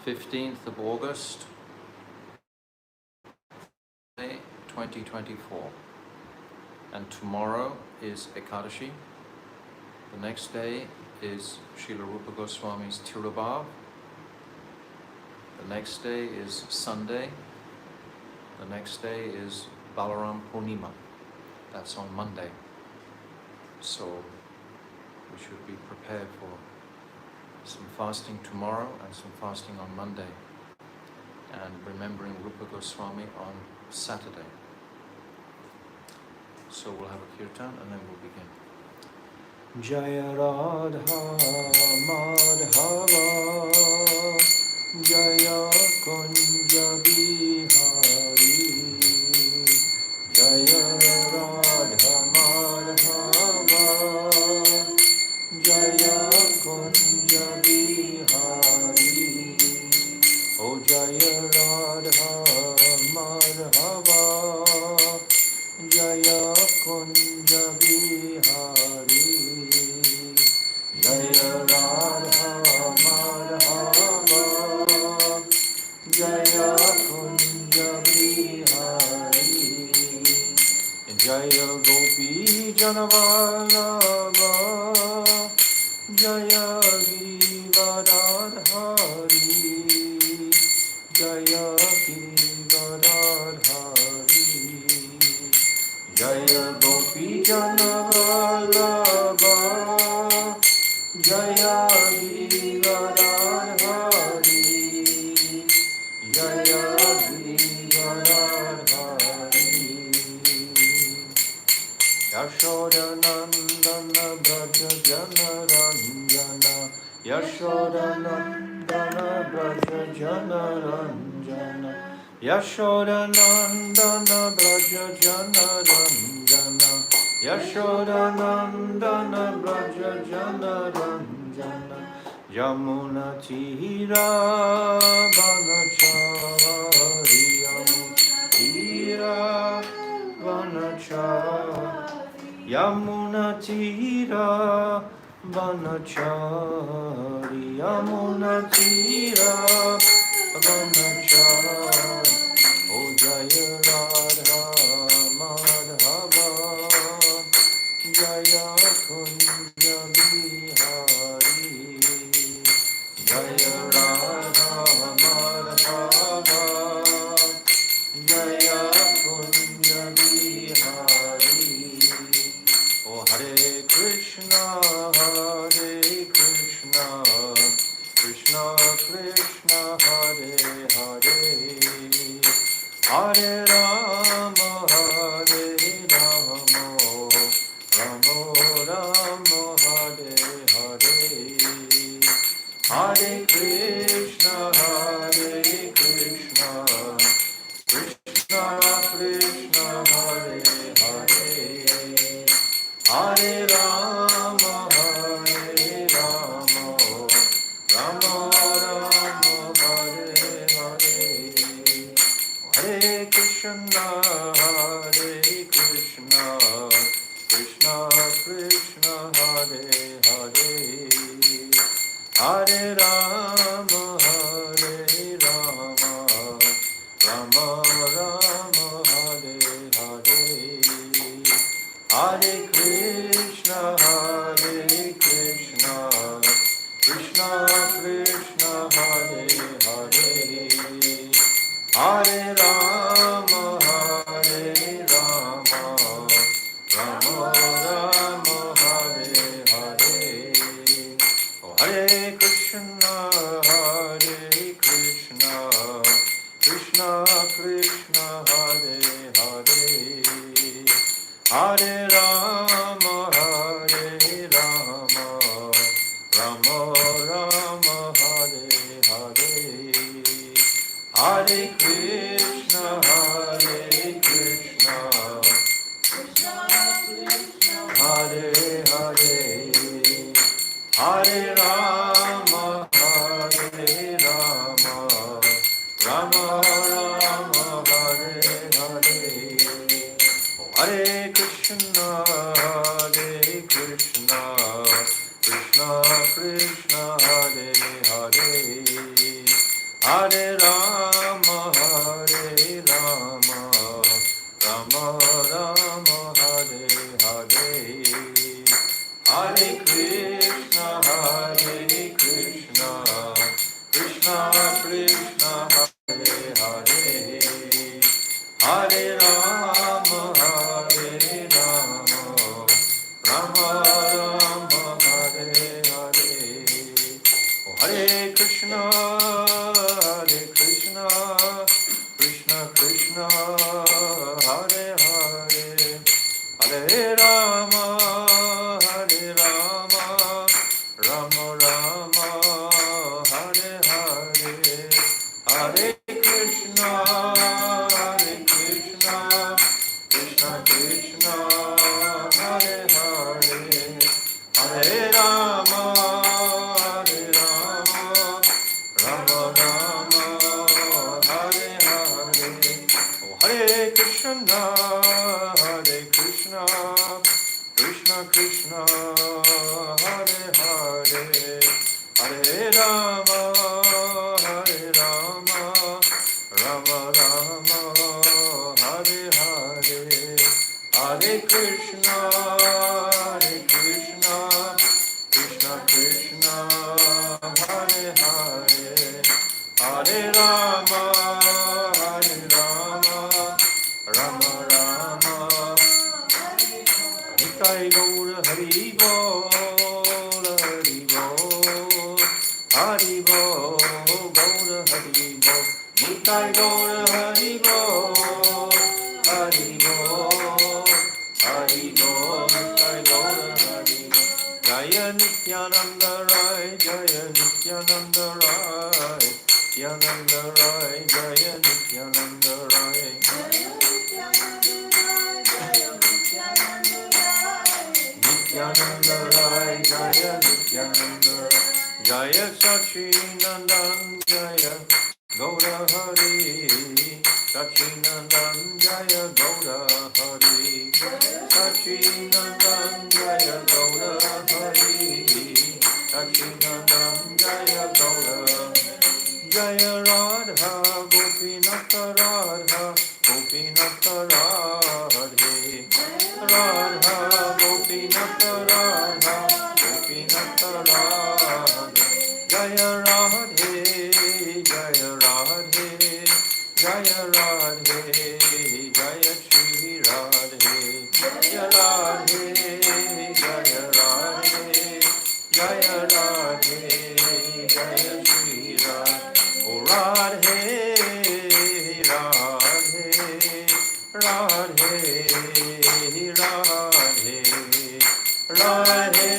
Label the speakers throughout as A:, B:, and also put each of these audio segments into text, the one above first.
A: 15th of August, 2024. And tomorrow is Ekadashi. The next day is Srila Rupa Goswami's Tirubhav. The next day is Sunday. The next day is Balaram Purnima. That's on Monday. So we should be prepared for some fasting tomorrow and some fasting on Monday, and remembering Rupa Goswami on Saturday. So we'll have a kirtan and then we'll begin. Jaya Radha Madhava Jaya Kunja Bihari Jaya Radha Madhava Jaya Kunja Bihari O Jaya Radha Madhava Jaya Kunja Bihari Jaya Radha Madhava Jaya Kunja Bihari Jaya Gopi Janavallabha Jaya Giridharadhari Jaya Giridharadhari Jaya Gopi Janavallabha Jaya Giridharadhari Jaya Giridharadhari Yashodanandana Braja Janaranjana Yashodanandana Braja Janaranjana Yashodanandana Braja Janaranjana Yashodanandana Braja Janaranjana Yamuna Tira Vanachari Yamuna Vanachari Yamuna Tira Vanachari Yamuna Tira Vanachari O Jaya Radha Madhava Jaya Kunja Bihari Jaya Radha Madhava Jaya Kunja Bihari O Hare Krishna Krishna Krishna Hare Hare Hare Rama Hare Rama Rama Rama Hare Hare Hare Krishna Krishna Krishna Hare Hare Hare Rama Rama Rama Hare Hare Hare Krishna Krishna Krishna Hare Hare Hare Rama Rama Rama Hare Hare Hare Krishna Krishna Krishna Hare Hare Hare Rama Rama Rama Hare Hare Hare Krishna Krishna Krishna Hare Hare Hare Rama Rama Rama Hare Hare Hare Krishna Krishna Hare Hare Hare Rama Rama Rama Hare Hare Hare Krishna Krishna Krishna Hare Hare Hare Rama, Rama Rama, Hare Hare, Hare Krishna, Krishna Krishna, Hare Hare, Hare Rama, Rama Rama, Hare Hare. Oh, Hare Krishna, Krishna Krishna, Hare Hare, Hare Rama, Rama Rama, Hare Hare, Hare Krishna, Krishna Krishna, Hare Hare, Hare Rama, Rama Rama, Hare Hare. Oh, Hare Krishna, Krishna Krishna, Hare Hare, Hare Rama, Rama Rama, Hare Hare, Hare Krishna, Krishna Krishna, Hare Hare, Hare Rama, Rama Rama, Nitai Gaura Hari Bol, Hari Bol, Gaura Hari Bol, Nitai Gaura Hari Bol, Hari Bol, Nitai Gaura Hari Bol. Jaya Nityananda Rai, Jaya Nityananda Rai, Nityananda Rai, Jaya Nityananda Rai. Nityananda Rai, Jaya Nityananda Rai, Jaya Sachinandan, Jaya Gaura Hari, Sachinandan, Jaya Gaura Hari, Sachinandan, Jaya Gaura Hari, Sachinandan, Jaya Gaura, Jaya Radha, Gopinatha Radha, Gopinatha Radhe, Radha, Gopinatha Radha, Gopinatha Radhe, Jaya Radhe, Jaya Radhe, Jaya Radhe, Jaya Shri Radhe, Jaya Radhe, Jaya Radhe, Jaya Radhe, Jaya Shri Radhe. Oh Radhe, Radhe, Radhe, Radhe, Radhe,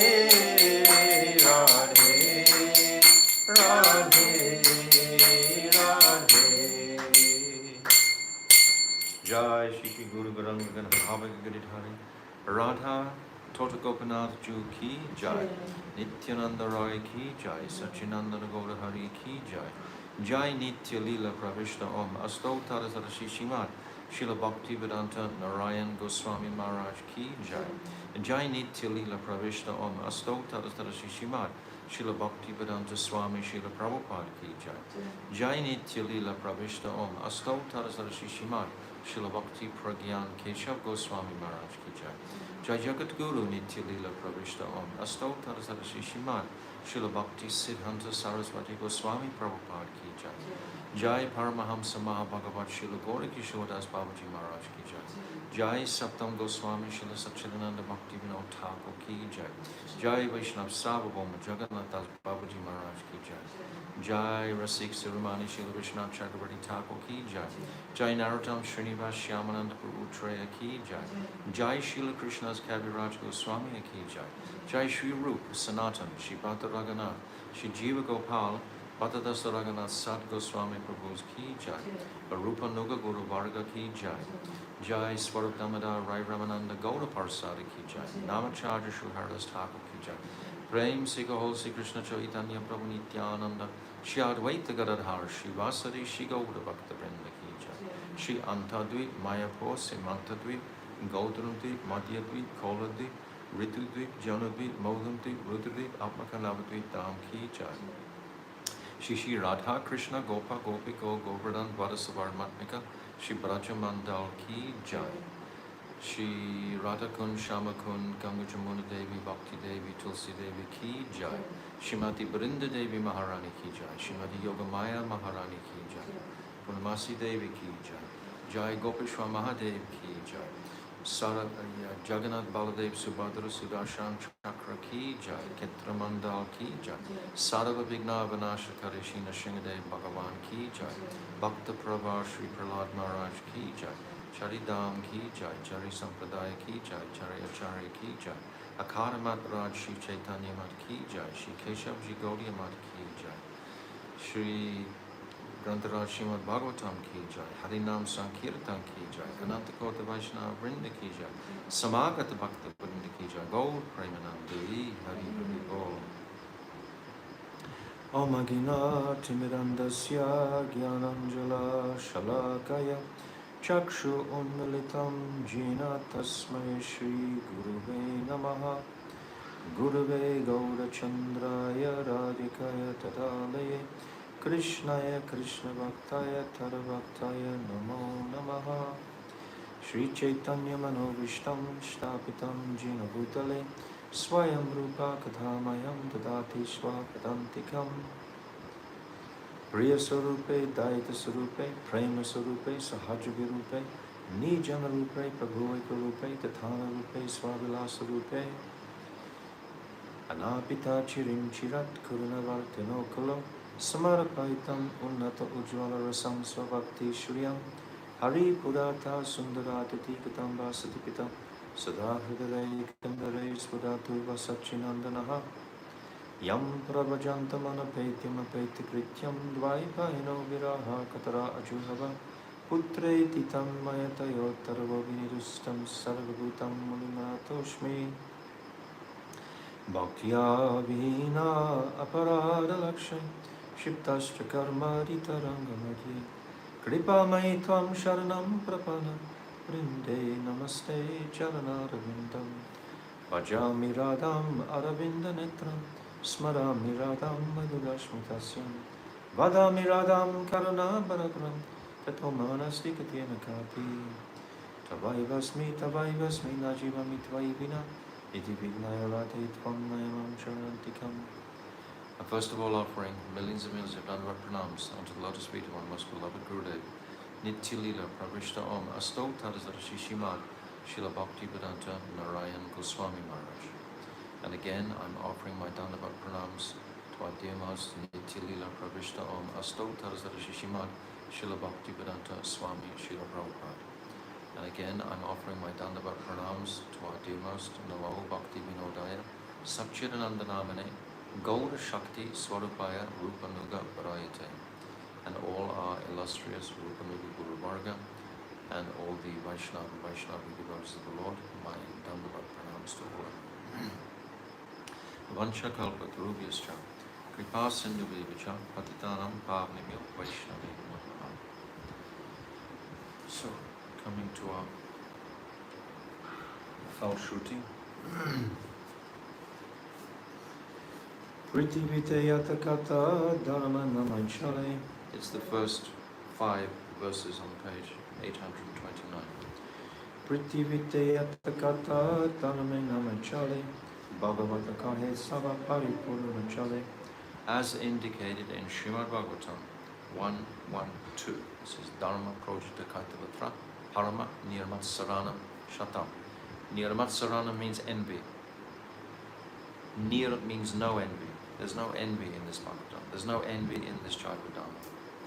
A: Radhe, Radhe. Jai Shri Shri Guru Garanga Ganabhava Giridhari, Radha Tota Gopinath Ju Ki Jai, Nityananda Rai Ki Jai, Sachinandana Gaura Hari Ki Jai, Jai Nitya Lila Pravishta Om, Asto Tadasara Shishimat, Srila Bhakti Vedanta Narayan Goswami Maharaj Ki Jai, Jai Nitya Lila Pravishta Om, Asto Tadasara Shishimat, Srila Bhakti Vedanta Swami Srila Prabhupada Ki Jai, Jai Nitya Lila Pravishta Om, Asto Tadasara Shishimat, Srila Bhakti Pragyan Keshav Goswami Maharaj Ki Jai, Jai Jagat Guru Nitya Lila Pravishta Om, Asto Tadasara Shishimat, Srila Bhakti Siddhanta Saraswati Goswami Prabhupada Ki Jai, Jai Paramahamsa Mahabhagavat Srila Gaura Kishore Das Babaji Maharaj Ki Jai, Jai Saptam Goswami Srila Satchidananda Bhakti Vinod Thakur Ki Jai, Jai Vaishnav Sarvabhauma Jagannath Das Babaji Maharaj Ki Jai, Jai Rasik Sirumani Srila Vishnav Chakravarti Thakur Ki Jai, Jai Narottam Srinivas Shyamananda Prabhu Treya Ki Jai, Jai Srila Krishna's Kaviraj Goswami Ki Jai, Jai Shri Rup Sanatan Shri Bhata Raghunath Shri Jiva Gopal Bhattadasa Raghunath Sat Goswami Prabhu's Ki Jai, Arupa Nuga Guru Varga Ki Jai, Jai Swarup Damodar Rai Ramananda Gaura Parsada Ki Jai, Namacharya Shri Haridas Thakur Ki Jai, Prem Sikahol Sri Krishna Chaitanya Prabhu Nityananda Shri Advaita Gadadhar Shri Vasari Shri Gaura Bhakta Vrinda Ki Jai, Shri Antadvip Mayapur Simantadvip Gautramdvip Madhyadvip Koladvip Ritudvip Janadvip Mohamdvip Rudradvip Atmakanavadvip Dham Ki Jai, Shri Radha Krishna Gopa Gopiko Govardhan Vadasavarmatmika Shri Brajamandal Ki Jai. Shri Radha Kun Shama Kun Ganga Jamuna Devi Bhakti Devi Tulsi Devi Ki Jai. Shrimati Brinda Devi Maharani Ki Jai. Shrimati Yogamaya Maharani Ki Jai. Purnamasi Devi Ki Jai. Jai Gopeshwar Mahadev Ki Jai. Sara Jagannath Baladev Subhadra Sudarshan Chakra Ki Jai. Ketra Mandal Ki Jai. Sarva Vigna Vinasha Karishina Shingadev Bhagavan Ki Jai. Bhakta Pravar Shri Prahlad Maharaj Ki Jai. Charidam Ki Jai. Chari Sampradaya Ki Jai. Chari Acharya Ki Jai. Akara Mat Raj Shri Chaitanya Mat Ki Jai. Shri Keshav Ji Gaudiya Mat Ki Jai. Shri Grantaraj Srimad Bhagavatam Ki Jai. Harinam Sankirtan Ki Jai. Anantakota Vaishnava Vrinda Ki Jai. Samagata Bhakta Vrinda Ki Jai. Gaur Premanandi Hari Hari Bol. Om Agina Timidandasya Gyananjala Shalakaya Chakshu Unmilitam Jina Tasmai Shri Guruve Namaha Guruve Gaura Chandraya Radhikaya Tadalaye Krishnaya Krishna Bhaktaya Tadavaktaya Namo Namaha Shri Chaitanya Manovishtam Shtapitam Jina Bhutale Swayam Rupa Kathamayam Tadati Swakadantikam Priya Sarupe, Daita Sarupe, Prema Sarupe, Sahaja Virupe, Nijana Rupe, Prabhuika Rupe, Tathana Rupe, Swavilasa Rupe, Anapita Chirim Chirat Kurunavartino Kalo, Samarapaitam Unnata Ujvala Rasam Svabhakti Shriyam, Hari Purata Sundaratati Katamba Satipita, Sada Hridare Kandare Svadatu Vasachinandanaha, Yam Prabhajantam Anapetyam Apetykrityam Dvaipayano Viraha Katara Ajunava Putre Titam Mayatayo Taravo Vinidustam Sarvabhutam Mulimatoshmi Bhaktya Vihina Aparada Lakshay Shiptascha Karma Ritarangamadhi Kripa Maitvam Sharanam Prapana Vrinde Namaste Charanarvindam Vajami Radham Aravinda Netram Smarami Radham Madhurashmitasyam Vadami Radham Karuna Bharadram Tato Manasti Katyena Kati Tavaivasmi Najivami Tvaivina Iti Vignaya Radhe Tvam Nayamam Charantikam. First of all, offering millions and millions of Dandavat pranams unto the lotus feet of our most beloved Gurudev Nitya Lila Pravishta Om Asto Tadasara Shishimad Srila Bhaktivedanta Narayan Goswami Maharaj. And again, I'm offering my Dandavat pranams to our dear Master Nitya Lila Pravishta Om Asto Tadasara Shishimad Srila Bhaktivedanta Swami Srila Prabhupada. And again, I'm offering my Dandavat pranams to our dear Master Namo Bhakti Vinodaya Sapchidanandanamane Gaura Shakti Swarupaya Rupanuga Parayate, and all our illustrious Rupanuga Guru Varga and all the Vaishnavi devotees of the Lord, my Dandavat pranams to all. Vancha kalpa tarubhyascha kripa sindhu vivicha patitanam pavnimyo Vaishnavi namaha. So, coming to our foul shruti. Pritivite kata dharma namanchale. It's the first 5 verses on page 829. Pritivite kata dharma namanchale. Bhagavata kahe sava paripurna. As indicated in Srimad Bhagavatam 1.1.2. This is Dharma Projita Kaitavatra Parama Nirmatsaranam Shatam. Nirmatsaranam means envy. Nir means no envy. There's no envy in this Bhagavatam. There's no envy in this Jaiva Dharma.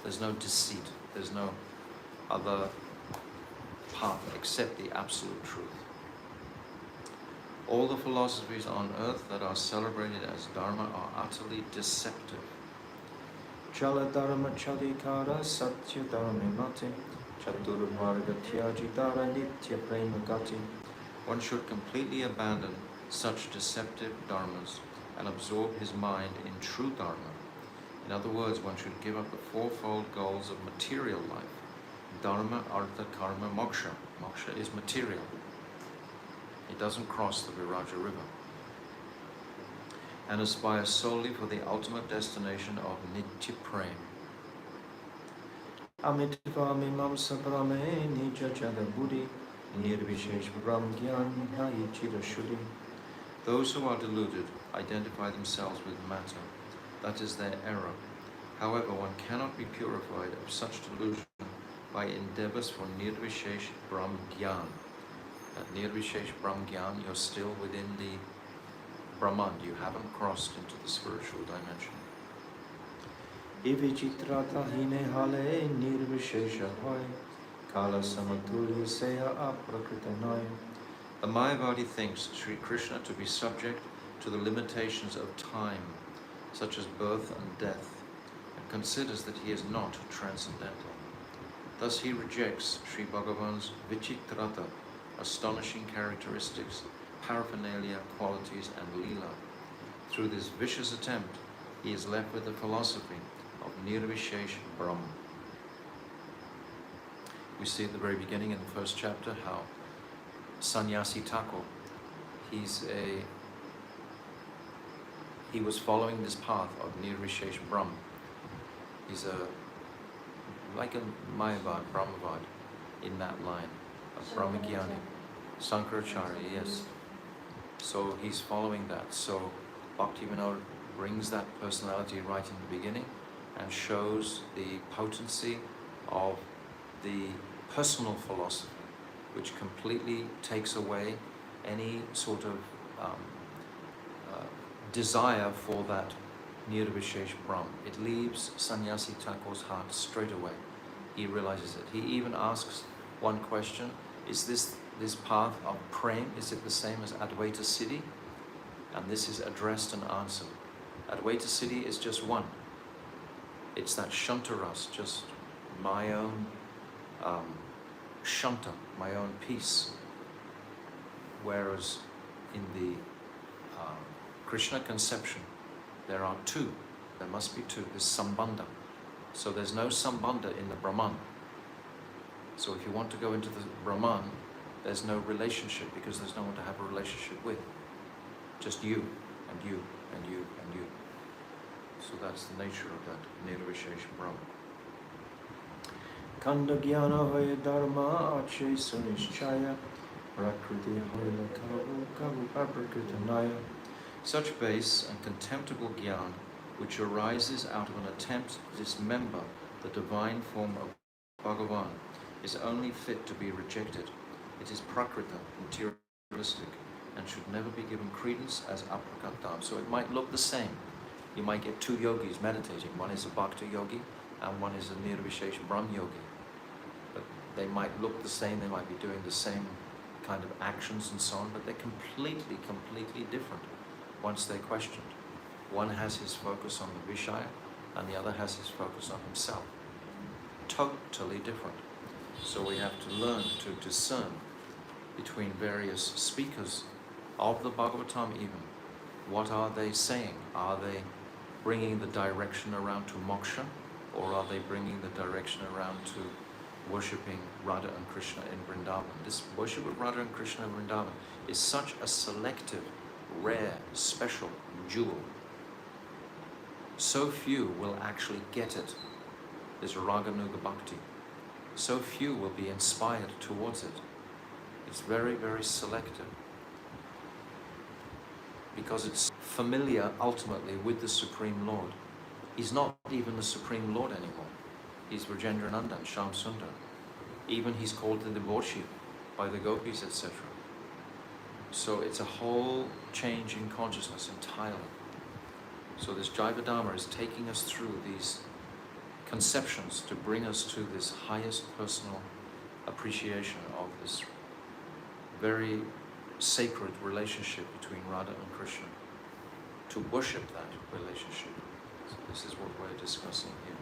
A: There's no deceit. There's no other path except the absolute truth. All the philosophies on earth that are celebrated as Dharma are utterly deceptive. Chala Dharma Chalikara Satya Dharma Mati Chaturmarga Tyajitara Nitya Prema Gati. One should completely abandon such deceptive dharmas and absorb his mind in true dharma. In other words, one should give up the 4-fold goals of material life. Dharma, artha, karma, moksha. Moksha is material. It doesn't cross the Viraja river. and aspire solely for the ultimate destination of Nitya Prem.
B: Amitva Mimamsa Brahme Nija Jada Buddhi Nirvishesh Brahm Gyan Chira Shuddhi.
A: Those who are deluded identify themselves with matter. That is their error. However, one cannot be purified of such delusion by endeavors for Nirvishesh Brahm Gyan. At Nirvishesh Brahm Gyan, you're still within the Brahman. You haven't crossed into the spiritual dimension.
B: Ivichitrata hine hale nirvishesha hoy Kala samatulya seya aprakrita.
A: The Mayavadi thinks Sri Krishna to be subject to the limitations of time, such as birth and death, and considers that he is not transcendental. Thus he rejects Sri Bhagavan's Vichitrata, astonishing characteristics, paraphernalia, qualities, and lila. Through this vicious attempt, he is left with the philosophy of Nirvishesh Brahm. We see at the very beginning in the first chapter how Sannyasi Thakur, he was following this path of Nirvishesh Brahm. He's like a Mayavad, Brahmavad in that line of Brahmagyani. Sankaracharya, yes. So he's following that. So Bhaktivinoda brings that personality right in the beginning and shows the potency of the personal philosophy, which completely takes away any sort of desire for that Nirvishesh Brahm. It leaves Sannyasi Thakur's heart straight away. He realizes it. He even asks one question, is this path of prem, is it the same as Advaita Siddhi? And this is addressed and answered. Advaita Siddhi is just one. It's that Shantaras, just my own Shanta, my own peace. Whereas in the Krishna conception, there are two. There must be two. There's Sambandha. So there's no Sambandha in the Brahman. So if you want to go into the Brahman, there's no relationship because there's no one to have a relationship with. Just you, and you, and you, and you. So that's the nature of that Nirvishesh Brahma.
B: Kanda Gyana Hoya Dharma Ache Sunishchaya Prakriti Hoya Kavu Aprakrita.
A: Such base and contemptible gyan, which arises out of an attempt to dismember the divine form of Bhagavan, is only fit to be rejected. It is prakrita, materialistic, and should never be given credence as aprakrita. So it might look the same. You might get two yogis meditating. One is a bhakti yogi and one is a nirvishesh brahm yogi. But they might look the same, they might be doing the same kind of actions and so on, but they're completely, completely different once they're questioned. One has his focus on the Vishaya and the other has his focus on himself. Totally different. So we have to learn to discern between various speakers of the Bhagavatam even. What are they saying? Are they bringing the direction around to moksha, or are they bringing the direction around to worshipping Radha and Krishna in Vrindavan? This worship of Radha and Krishna in Vrindavan is such a selective, rare, special jewel. So few will actually get it, this Raganuga Bhakti. So few will be inspired towards it. It's very, very selective. Because it's familiar ultimately with the Supreme Lord. He's not even the Supreme Lord anymore. He's Rajendra Nandan, Shyam Sundar. Even he's called the debauchee by the gopis, etc. So it's a whole change in consciousness entirely. So this Jaiva Dharma is taking us through these conceptions to bring us to this highest personal appreciation of this very sacred relationship between Radha and Krishna, to worship that relationship. So this is what we're discussing here.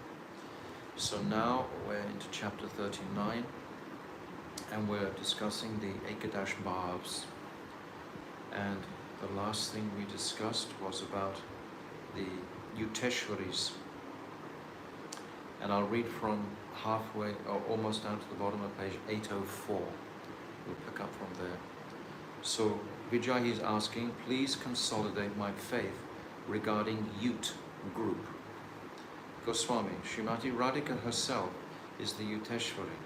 A: So now we're into chapter 39 and we're discussing the Ekadash Bhavs. And the last thing we discussed was about the Yuteshwaris. And I'll read from halfway, or almost down to the bottom of page 804. We'll pick up from there. So Vijay is asking, please consolidate my faith regarding Ute group. Goswami, Srimati Radhika herself is the Uteshwari,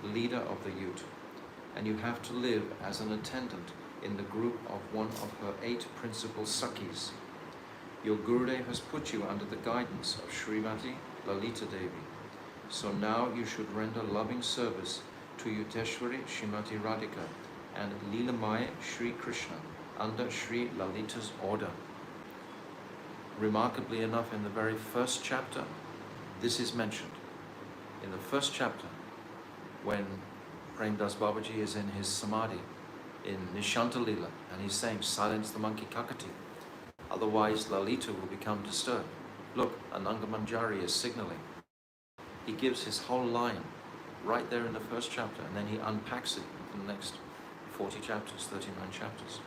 A: leader of the Ute, and you have to live as an attendant in the group of one of her 8 principal Sakhis. Your Gurudev has put you under the guidance of Srimati Lalita Devi, so now you should render loving service to Uteshwari Srimati Radhika and Leelamaya Sri Krishna under Sri Lalita's order. Remarkably enough, in the very first chapter, this is mentioned. In the first chapter, when Premdas Babaji is in his samadhi, in Nishanta Lila, and he's saying, silence the monkey Kakati, otherwise Lalita will become disturbed. Look, Ananga Manjari is signaling. He gives his whole line right there in the first chapter, and then he unpacks it in the next 40 chapters, 39 chapters.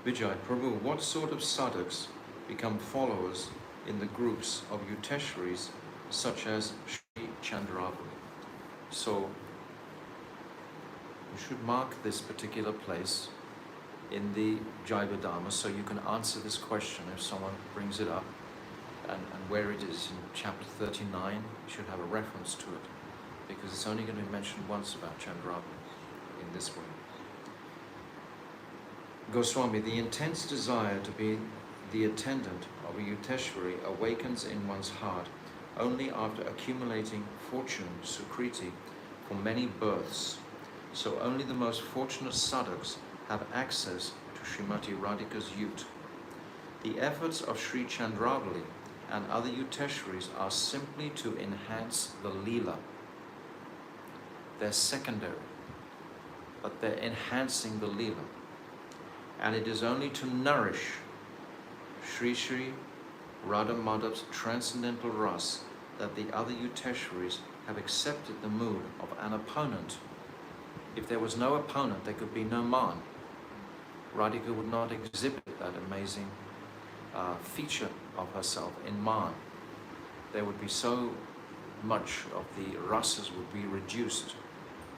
A: Vijay, Prabhu, what sort of sadhaks become followers in the groups of Uteshwaris such as Sri Chandravali? So, you should mark this particular place in the Jaiva Dharma so you can answer this question if someone brings it up, and where it is in chapter 39, you should have a reference to it, because it's only going to be mentioned once about Chandravali in this way. Goswami, the intense desire to be the attendant of a Uteshwari awakens in one's heart only after accumulating fortune, sukriti, for many births. So only the most fortunate sadhaks have access to Srimati Radhika's Ute. The efforts of Sri Chandravali and other Uteshwaris are simply to enhance the Leela. They're secondary, but they're enhancing the Leela. And it is only to nourish Sri Sri Radha Madhav's transcendental ras that the other Uteshwaris have accepted the mood of an opponent. If there was no opponent, there could be no man. Radhika would not exhibit that amazing feature of herself in man. There would be so much of the rasas would be reduced.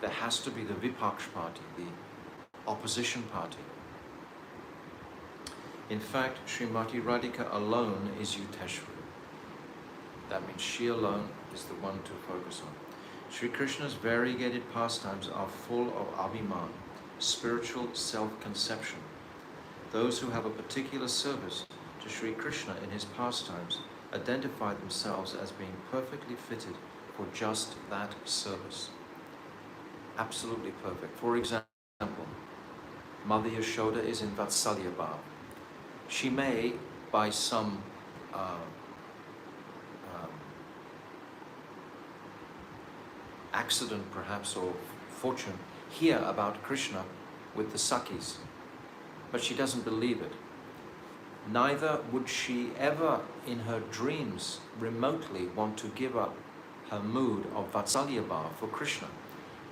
A: There has to be the Vipaksh party, the opposition party. In fact, Srimati Radhika alone is Uteshwari. That means she alone is the one to focus on. Sri Krishna's variegated pastimes are full of abhiman, spiritual self-conception. Those who have a particular service to Sri Krishna in his pastimes identify themselves as being perfectly fitted for just that service. Absolutely perfect. For example, Mother Yashoda is in Vatsalya Bhav. She may, by some accident perhaps, or fortune, hear about Krishna with the Sakhis, but she doesn't believe it. Neither would she ever in her dreams remotely want to give up her mood of Vatsalya Bhav for Krishna,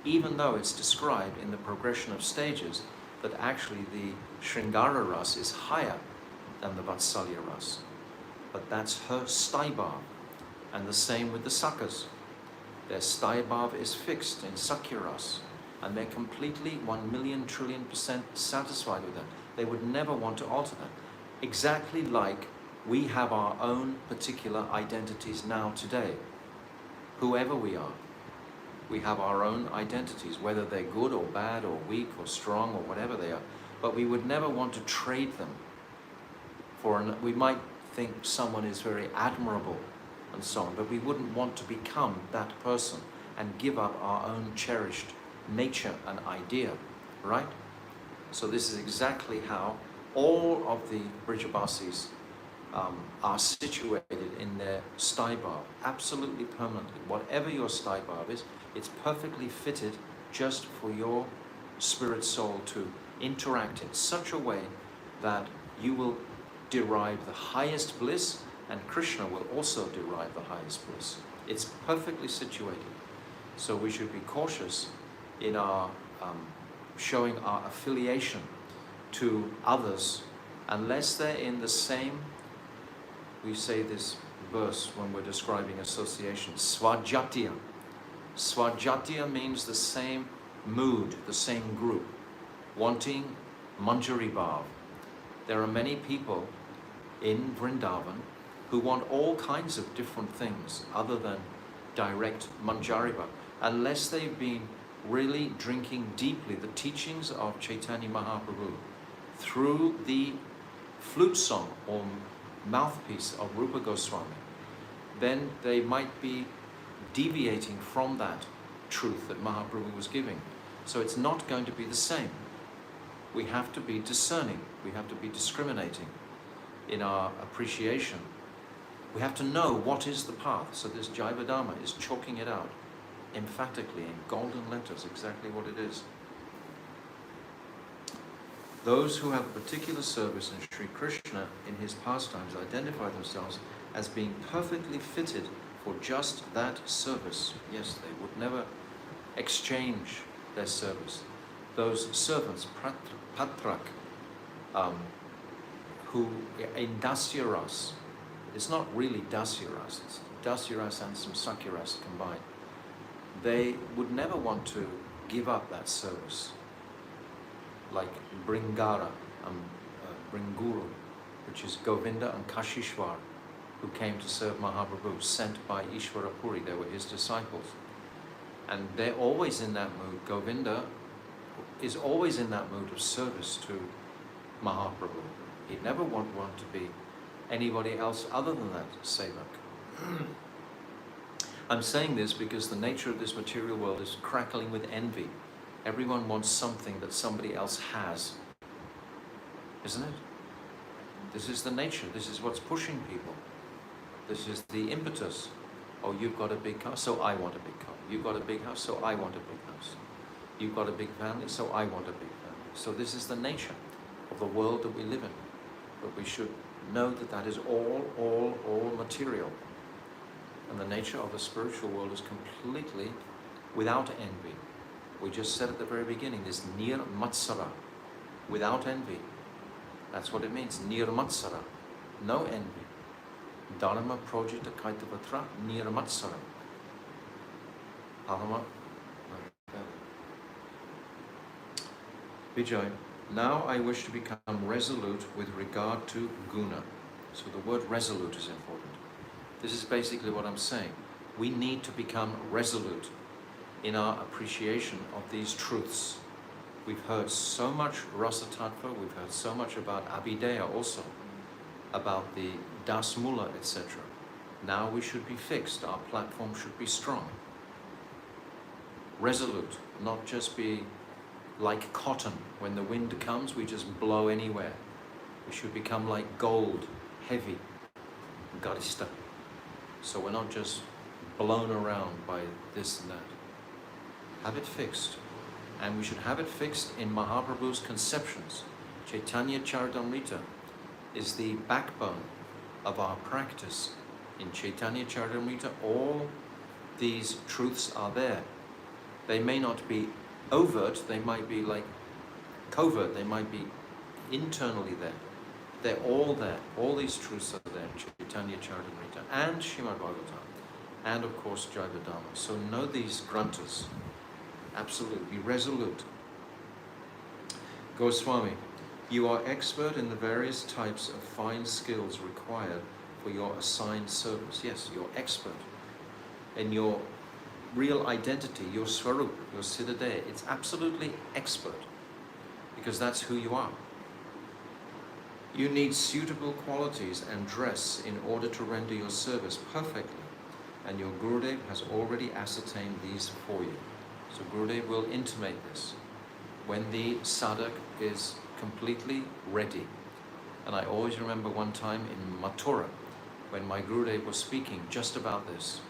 A: even though it's described in the progression of stages that actually the Sringara Ras is higher than the Vatsalya Ras. But that's her Sthai Bhav, and the same with the Sakhas. Their Sthai Bhav is fixed in Sakhya Ras, and they're completely 1,000,000,000,000% satisfied with that. They would never want to alter that. Exactly like we have our own particular identities now today. Whoever we are, we have our own identities, whether they're good or bad or weak or strong or whatever they are, but we would never want to trade them for we might think someone is very admirable and so on, but we wouldn't want to become that person and give up our own cherished nature and idea, right? So this is exactly how all of the Brijabasis are situated in their Sthai Bhav, absolutely permanently. Whatever your Sthai Bhav is, it's perfectly fitted just for your spirit soul to interact in such a way that you will derive the highest bliss, and Krishna will also derive the highest bliss. It's perfectly situated. So we should be cautious in our showing our affiliation to others, unless they're in the same, we say this verse when we're describing association, svajatiya. Svajatiya means the same mood, the same group, wanting manjari bhav. There are many people in Vrindavan who want all kinds of different things other than direct manjariva, unless they've been really drinking deeply the teachings of Chaitanya Mahaprabhu through the flute song or mouthpiece of Rupa Goswami, then they might be deviating from that truth that Mahaprabhu was giving. So it's not going to be the same. We have to be discerning. We have to be discriminating in our appreciation. We have to know what is the path. So this Jaiva Dharma is chalking it out emphatically in golden letters, exactly what it is. Those who have a particular service in Sri Krishna in his pastimes identify themselves as being perfectly fitted for just that service. Yes, they would never exchange their service. Those servants, Patrak, who in Dasyaras, it's not really Dasyaras, it's Dasyaras and some Sakyaras combined. They would never want to give up that service. Like Bringara and Bringuru, which is Govinda and Kashishwar, who came to serve Mahaprabhu, sent by Ishvara Puri. They were his disciples. And they're always in that mood. Govinda is always in that mood of service to Mahaprabhu. He'd never want to be anybody else other than that sevak. I'm saying this because the nature of this material world is crackling with envy. Everyone wants something that somebody else has, isn't it? This is the nature. This is what's pushing people. This is the impetus. Oh, you've got a big car, so I want a big car. You've got a big house, so I want a big house. You've got a big family, so I want a big family. So this is the nature of the world that we live in. But we should know that that is all material. And the nature of the spiritual world is completely without envy. We just said at the very beginning, this nirmatsara, without envy. That's what it means, nirmatsara, no envy. Dharma projita kaitavatra nirmatsara. Parama. Vijay, now I wish to become resolute with regard to guna. So the word resolute is important. This is basically what I'm saying. We need to become resolute in our appreciation of these truths. We've heard so much Rasa Tattva, we've heard so much about Abhideya also, about the Das Mula, etc. Now we should be fixed, our platform should be strong. Resolute, not just be like cotton. When the wind comes, we just blow anywhere. We should become like gold, heavy, garista. So we're not just blown around by this and that. Have it fixed. And we should have it fixed in Mahaprabhu's conceptions. Chaitanya Charitamrita is the backbone of our practice. In Chaitanya Charitamrita, all these truths are there. They may not be overt, they might be like covert, they might be internally there. They're all there. All these truths are there in Chaitanya Charitamrita and Srimad Bhagavatam, and of course Jaiva Dharma. So know these granthas. Absolutely, be resolute. Goswami, you are expert in the various types of fine skills required for your assigned service. Yes, you're expert in your real identity, your swarup, your siddhadeya. It's absolutely expert because that's who you are. You need suitable qualities and dress in order to render your service perfectly, and your Gurudev has already ascertained these for you. So Gurudev will intimate this when the sadhak is completely ready. And I always remember one time in Mathura, when my Gurudev was speaking just about this,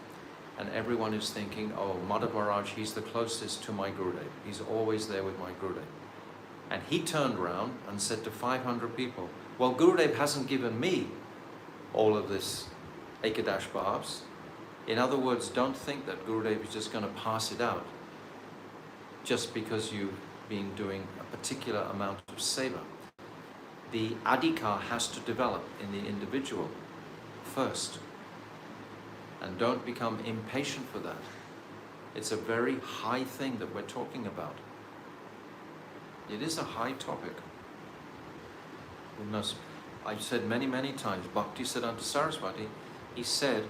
A: and everyone is thinking, oh, Madhav Maharaj, he's the closest to my Gurudev. He's always there with my Gurudev. And he turned around and said to 500 people, well, Gurudev hasn't given me all of this Ekadash Bhavs. In other words, don't think that Gurudev is just going to pass it out just because you've been doing a particular amount of seva. The adhikar has to develop in the individual first. And don't become impatient for that. It's a very high thing that we're talking about. It is a high topic. We must I've said many, many times, Bhaktisiddhanta Saraswati, he said,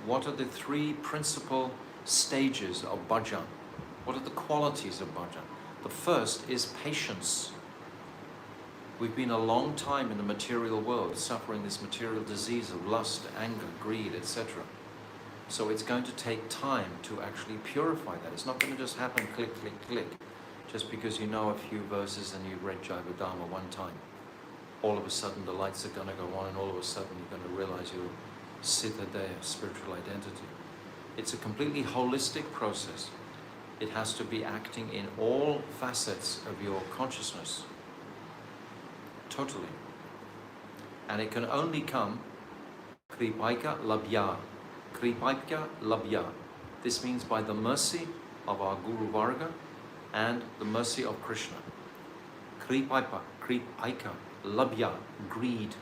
A: what are the three principal stages of bhajan? What are the qualities of bhajan? The first is patience. We've been a long time in the material world, suffering this material disease of lust, anger, greed, etc. So it's going to take time to actually purify that. It's not going to just happen click, click, click, just because you know a few verses and you've read Jaiva Dharma one time. All of a sudden the lights are going to go on, and all of a sudden you're going to realize your Siddhadeha, spiritual identity. It's a completely holistic process. It has to be acting in all facets of your consciousness. Totally. And it can only come kripaika labhya. Kripaika labhya. This means by the mercy of our Guru Varga and the mercy of Krishna. Kripaika labhya, greed,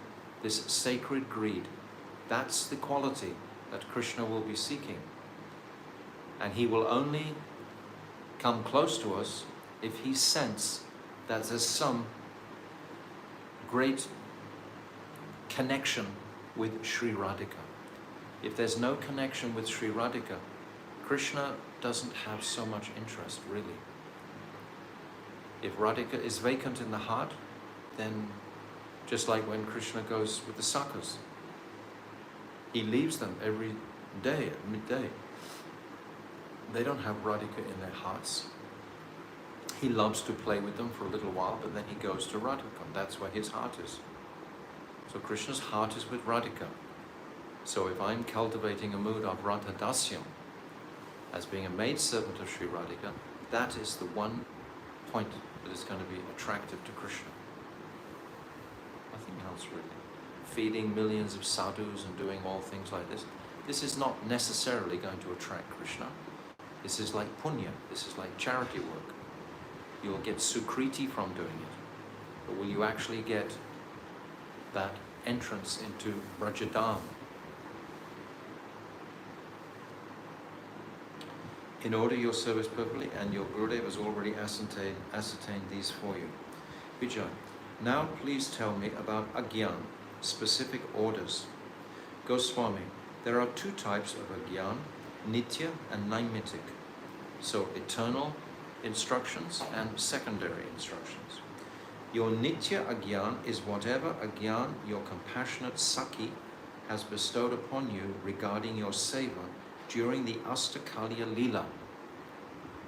A: this sacred greed. That's the quality that Krishna will be seeking. And he will only come close to us if he senses that there's some great connection with Sri Radhika. If there's no connection with Sri Radhika, Krishna doesn't have so much interest, really. If Radhika is vacant in the heart, then just like when Krishna goes with the Sakhas, he leaves them every day at midday. They don't have Radhika in their hearts. He loves to play with them for a little while, but then he goes to Radhika. That's where his heart is. So Krishna's heart is with Radhika. So if I'm cultivating a mood of Radha Dasyam, as being a maidservant of Sri Radhika, that is the one point that is going to be attractive to Krishna. Nothing else really. Feeding millions of sadhus and doing all things like this, this is not necessarily going to attract Krishna. This is like punya, this is like charity work. You'll get sukriti from doing it. But will you actually get that entrance into Brajadam? In order your service perfectly, and your Gurudev has already ascertained these for you. Vijay, now please tell me about Agyan, specific orders. Goswami, there are two types of Agyan, Nitya and Naimitic. So eternal instructions and secondary instructions. Your Nitya Agyan is whatever Agyan your compassionate Sakhi has bestowed upon you regarding your seva during the Astakaliya Leela.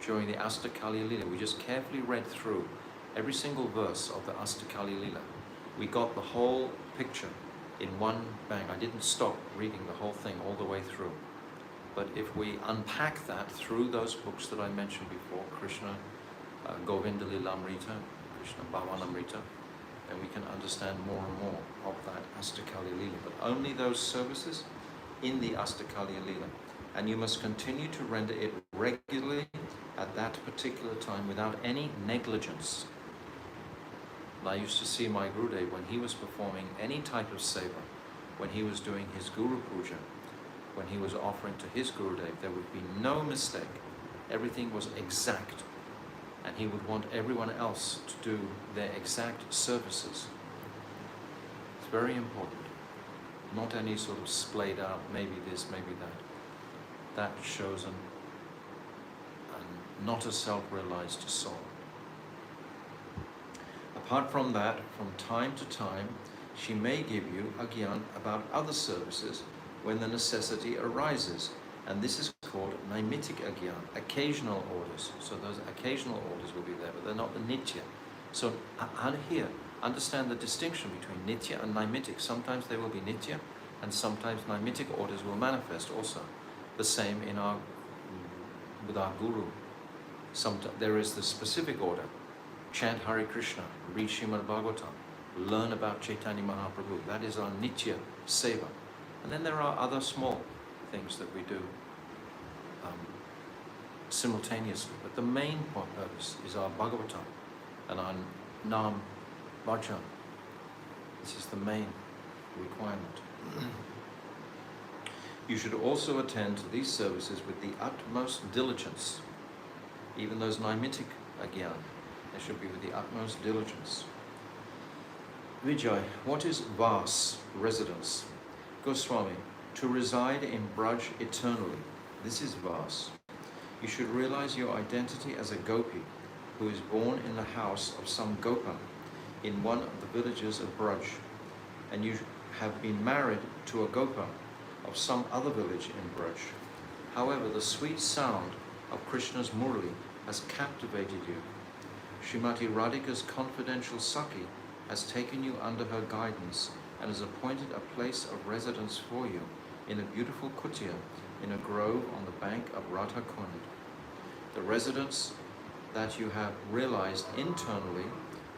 A: During the Astakaliya Leela, we just carefully read through every single verse of the Astakaliya Leela. We got the whole picture in one bang. I didn't stop reading the whole thing all the way through. But if we unpack that through those books that I mentioned before, Krishna Govinda Lilamrita, Krishna Bhavanamrita, then we can understand more and more of that Astakaliya Leela. But only those services in the Astakaliya Leela. And you must continue to render it regularly at that particular time without any negligence. And I used to see my Gurudev when he was performing any type of seva, when he was doing his Guru Puja, when he was offering to his Gurudev, there would be no mistake. Everything was exact. And he would want everyone else to do their exact services. It's very important. Not any sort of splayed out, maybe this, maybe that. That shows not a self-realized soul. Apart from that, from time to time, she may give you agyan about other services when the necessity arises. And this is called naimitic agyan, occasional orders. So those occasional orders will be there, but they're not the nitya. So here, understand the distinction between nitya and naimitic. Sometimes they will be nitya, and sometimes naimitic orders will manifest also. The same with our Guru. There is the specific order. Chant Hare Krishna, read Srimad Bhagavatam, learn about Chaitanya Mahaprabhu. That is our Nitya Seva. And then there are other small things that we do simultaneously. But the main purpose is our Bhagavatam and our Nam Bhajan. This is the main requirement. You should also attend to these services with the utmost diligence. Even those naimitic agyan, they should be with the utmost diligence. Vijay, what is Vas, residence? Goswami, to reside in Braj eternally. This is Vas. You should realize your identity as a gopi who is born in the house of some gopa in one of the villages of Braj, and you have been married to a gopa of some other village in Braj. However, the sweet sound of Krishna's Murli has captivated you. Srimati Radhika's confidential Saki has taken you under her guidance and has appointed a place of residence for you in a beautiful kutia in a grove on the bank of Radha Kund. The residence that you have realized internally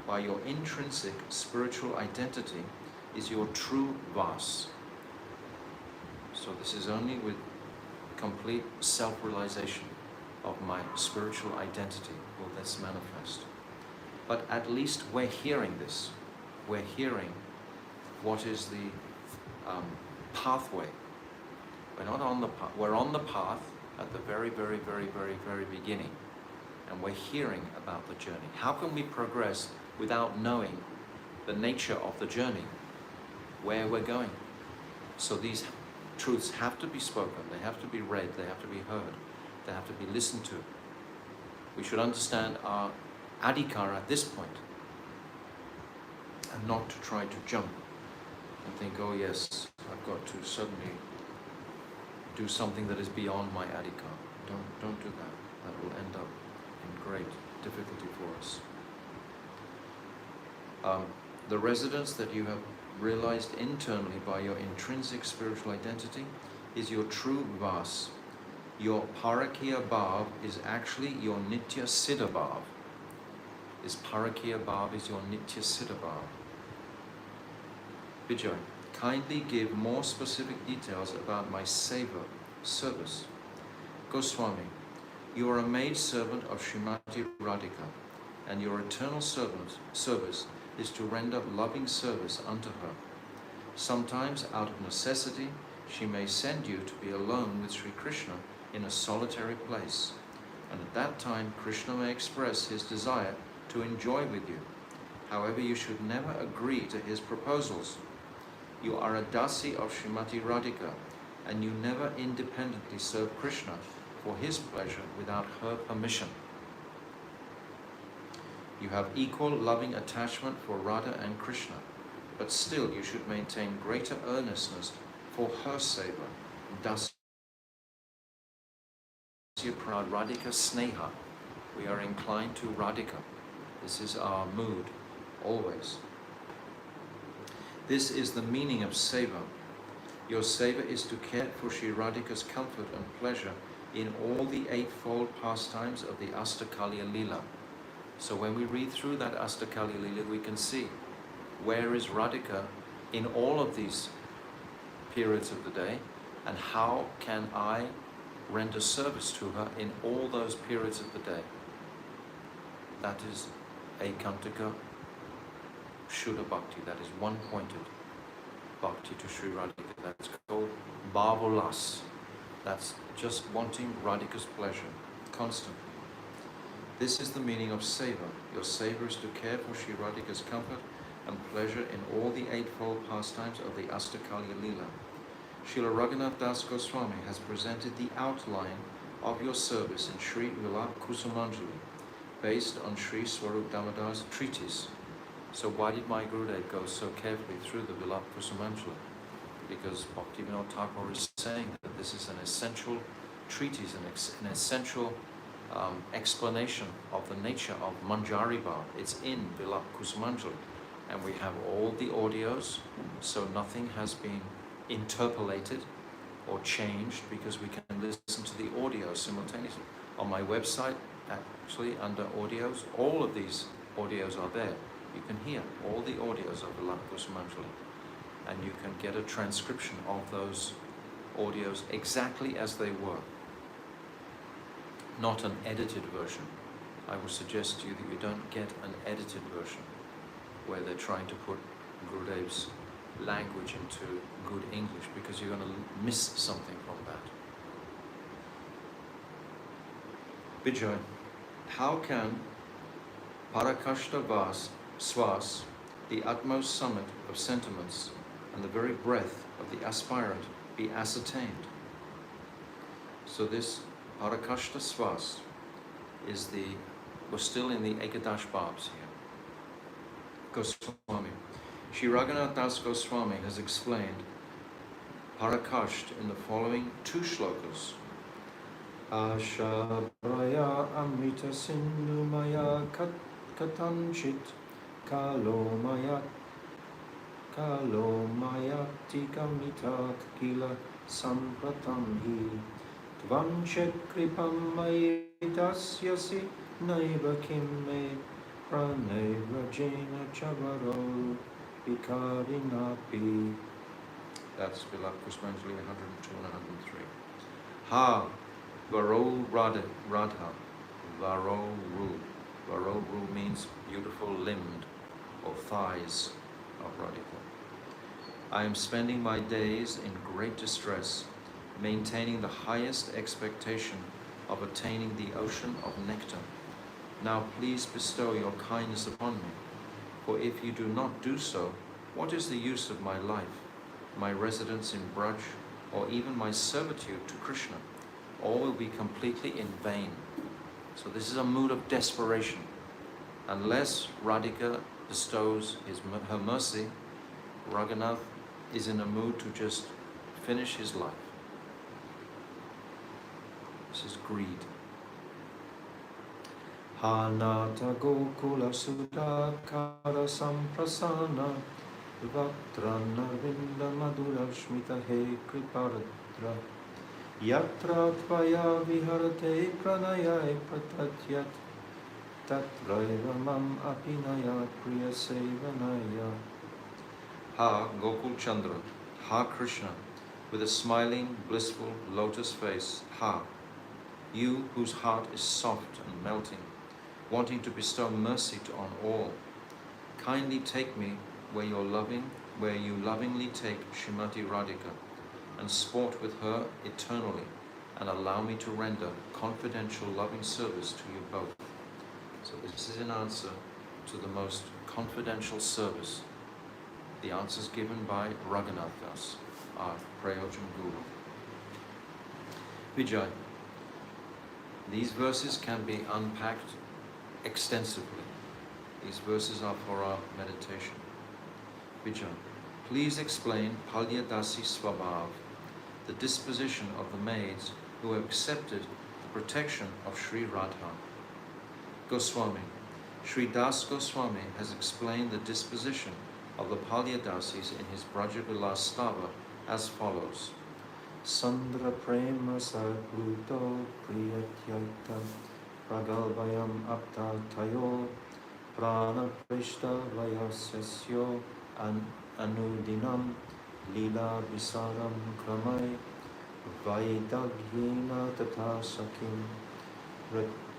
A: by your intrinsic spiritual identity is your true Vas. So this is only with complete self-realization of my spiritual identity will this manifest. But at least we're hearing this. We're hearing what is the pathway. We're not on the path. We're on the path at the very, very, very, very, very beginning. And we're hearing about the journey. How can we progress without knowing the nature of the journey, where we're going? So these truths have to be spoken, they have to be read, they have to be heard, they have to be listened to. We should understand our adhikar at this point, and not to try to jump and think, oh yes, I've got to suddenly do something that is beyond my adhikar. Don't do that. That will end up in great difficulty for us. The residence that you have realized internally by your intrinsic spiritual identity is your true Vas. Your Parakiya Bhav is actually your Nitya Siddha Bhav. This Parakiya Bhav is your Nitya Siddha Bhav. Vijay, kindly give more specific details about my seva, service. Goswami, you are a maid servant of Srimati Radhika, and your eternal service is to render loving service unto her. Sometimes, out of necessity, she may send you to be alone with Sri Krishna in a solitary place, and at that time Krishna may express his desire to enjoy with you. However, you should never agree to his proposals. You are a dasi of Srimati Radhika, and you never independently serve Krishna for his pleasure without her permission. You have equal loving attachment for Radha and Krishna, but still you should maintain greater earnestness for her seva. Dasya Prad Radhika Sneha. We are inclined to Radhika. This is our mood, always. This is the meaning of seva. Your seva is to care for Sri Radhika's comfort and pleasure in all the eightfold pastimes of the Astakaliya Leela. So when we read through that Astakaliya Leela, we can see where is Radhika in all of these periods of the day, and how can I render service to her in all those periods of the day. That is Ekantika Shuddha Bhakti, that is one-pointed Bhakti to Sri Radhika. That's called Bhavolas. That's just wanting Radhika's pleasure, constantly. This is the meaning of seva. Your seva is to care for Sri Radhika's comfort and pleasure in all the eightfold pastimes of the Astakaliya Leela. Srila Raghunath Das Goswami has presented the outline of your service in Sri Vilap Kusumanjali, based on Sri Swarup Damodar's treatise. So why did my Gurudev go so carefully through the Vilap Kusumanjali? Because Bhaktivinoda Thakur is saying that this is an essential treatise, an essential explanation of the nature of Manjari Bhav. It's in Vilap Kusumanjali, and we have all the audios, so nothing has been interpolated or changed, because we can listen to the audio simultaneously. On my website, actually under audios, all of these audios are there. You can hear all the audios of Vilap Kusumanjali, and you can get a transcription of those audios exactly as they were, not an edited version. I would suggest to you that you don't get an edited version where they're trying to put Gurudev's language into good English, because you're going to miss something from that. Vijay, how can Parakashta Swas the utmost summit of sentiments and the very breath of the aspirant be ascertained. So this Parakashta Svas is we're still in the Ekadash Bhabs here. Goswami. Shri Raghunath Das Goswami has explained Parakasht in the following 2 shlokas.
B: Asha Braya Amrita Sindhu Maya Katanchit Kalo Mayatikamita Kila Sampratam Hi Tvanchet Kripam Mayidasyasi Naiva Kimme Praneva Jena Chavaro Vikarinapi.
A: That's Vilak Pushpanjali 102 and 103. Ha Varo Radha. Varo Ru. Varo Ru means beautiful limbed or thighs of Radhika. I am spending my days in great distress, maintaining the highest expectation of attaining the ocean of nectar. Now please bestow your kindness upon me, for if you do not do so, what is the use of my life, my residence in Braj, or even my servitude to Krishna? All will be completely in vain. So this is a mood of desperation. Unless Radhika bestows her mercy, Raghunath is in a mood to just finish his life. This is greed.
B: Hanata Gokula Sudha Kara Samprasana Vatrana Vinda Madhura Shmita He Kriparadra Yatra Tvaya Viharate Pranaya Pratatyat Tatraiva Mam Apinaya Priya Sevanaya.
A: Ha Gokul Chandra, Ha Krishna, with a smiling, blissful lotus face, Ha, you whose heart is soft and melting, wanting to bestow mercy on all, kindly take me where you lovingly take Srimati Radhika, and sport with her eternally, and allow me to render confidential loving service to you both. So this is an answer to the most confidential service. The answers given by Raghunath Das, our Prayojan Guru. Vijay. These verses can be unpacked extensively. These verses are for our meditation. Vijay. Please explain Palyadasi Swabhav, the disposition of the maids who have accepted the protection of Sri Radha. Goswami. Sri Das Goswami has explained the disposition of the Palyadasis in his Brajavilas Stava as follows.
B: Sandra Prema Sarpluto Priyatyaita Pragalvayam Apta Tayo Prana Prishta Vayasasyo Anudinam Lila Visaram Kramai Vaidagyena Tata Sakim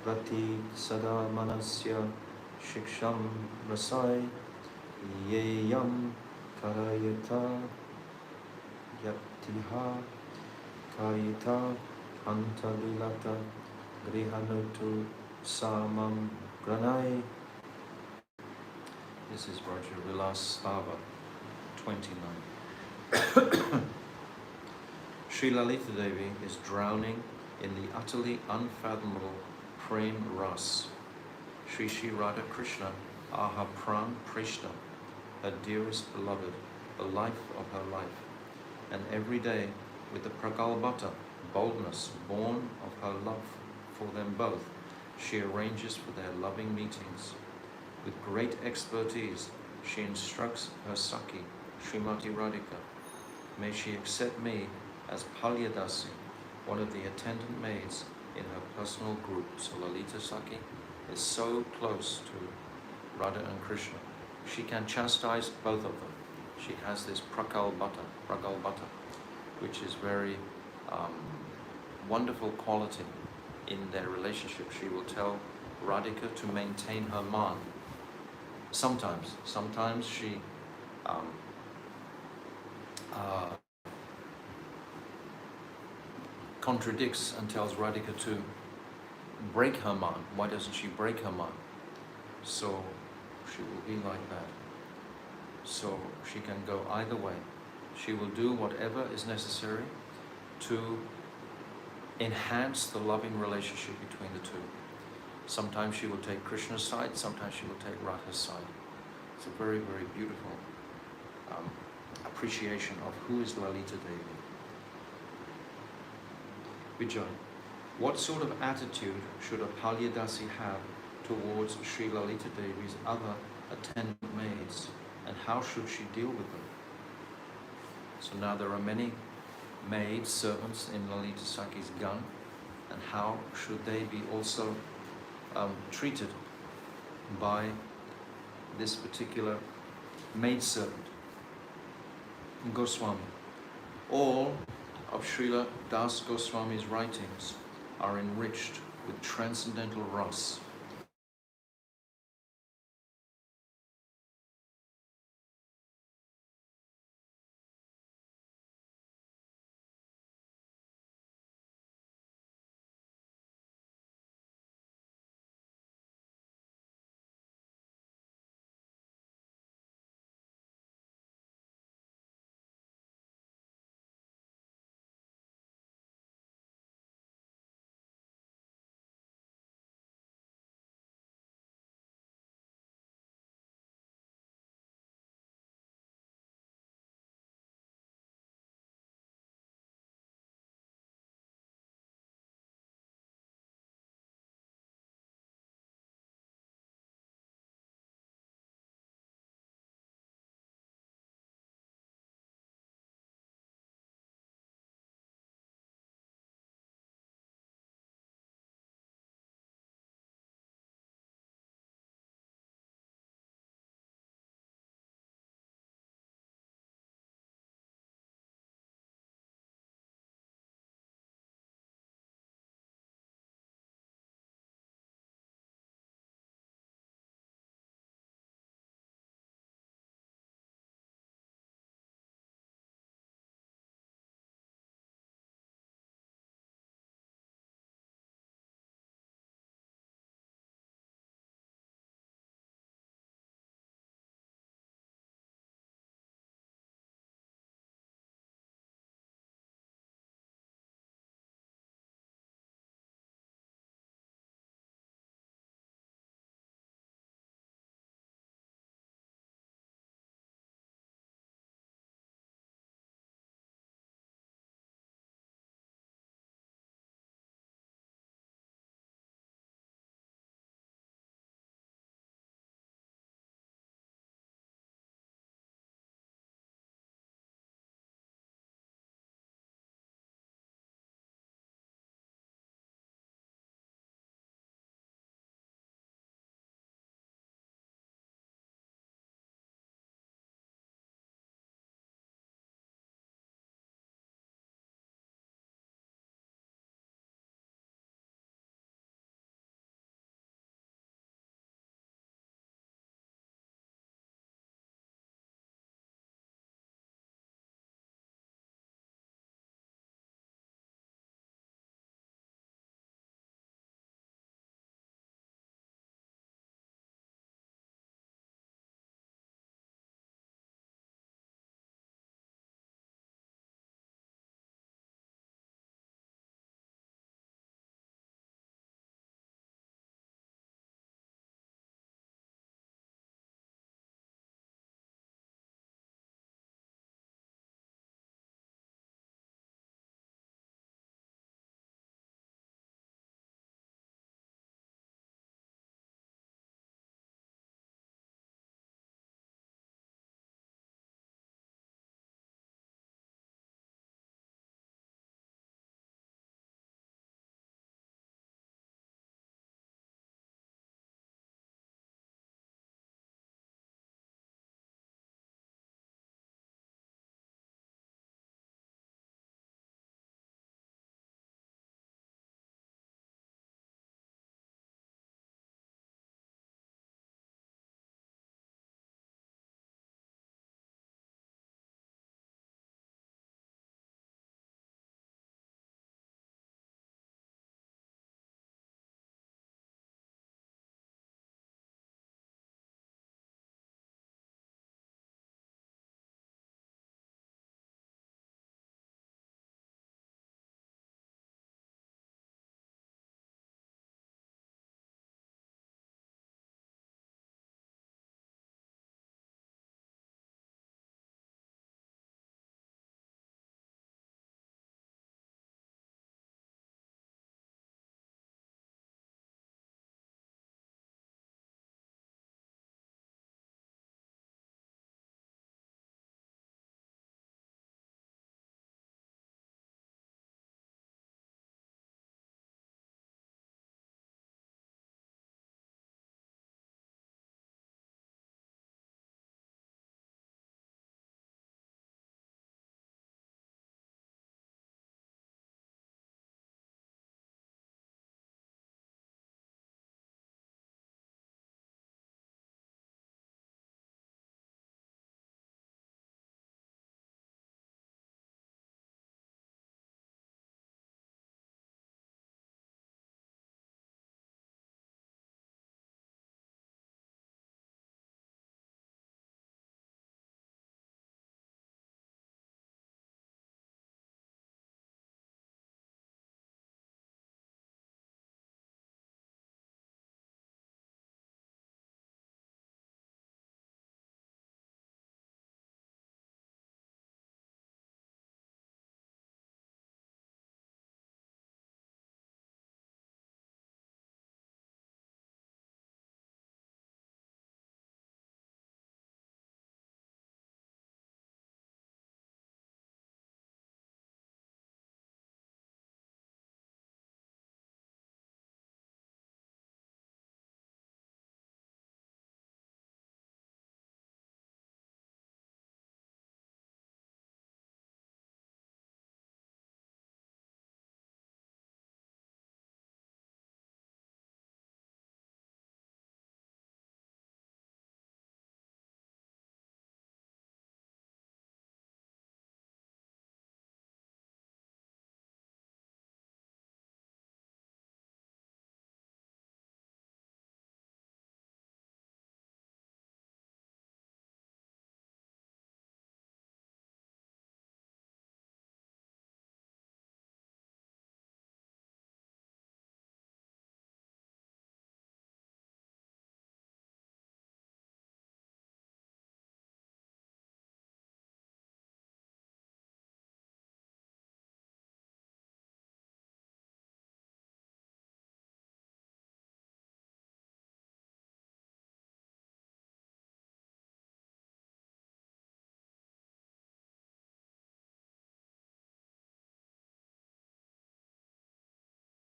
B: Rati Sada Manasya Shiksham Rasai Yeyam Karayata Yaptiha Karita Antalilata Grihanutu Samam Granai.
A: This is Brajavilas Stava 29. Sri Lalita Devi is drowning in the utterly unfathomable Prem Ras. Sri Sri Radha Krishna are her Pran Prishta, her dearest beloved, the life of her life. And every day, with the pragalbhata, boldness born of her love for them both, she arranges for their loving meetings. With great expertise, she instructs her Saki, Srimati Radhika. May she accept me as Palyadasi, one of the attendant maids in her personal group. So Lalita Saki is so close to Radha and Krishna. She can chastise both of them. She has this pragalbhata, which is very wonderful quality in their relationship. She will tell Radhika to maintain her man. Sometimes she contradicts and tells Radhika to break her man. Why doesn't she break her man? So she will be like that. So she can go either way. She will do whatever is necessary to enhance the loving relationship between the two. Sometimes she will take Krishna's side, sometimes she will take Radha's side. It's a very, very beautiful appreciation of who is Lalita Devi. Vijay, what sort of attitude should a Palyadasi have towards Sri Lalita Devi's other attendant maids, and how should she deal with them? So now there are many maids, servants in Lalita Sakhi's Gan, and how should they be also treated by this particular maidservant? Goswami. All of Srila Das Goswami's writings are enriched with transcendental ras.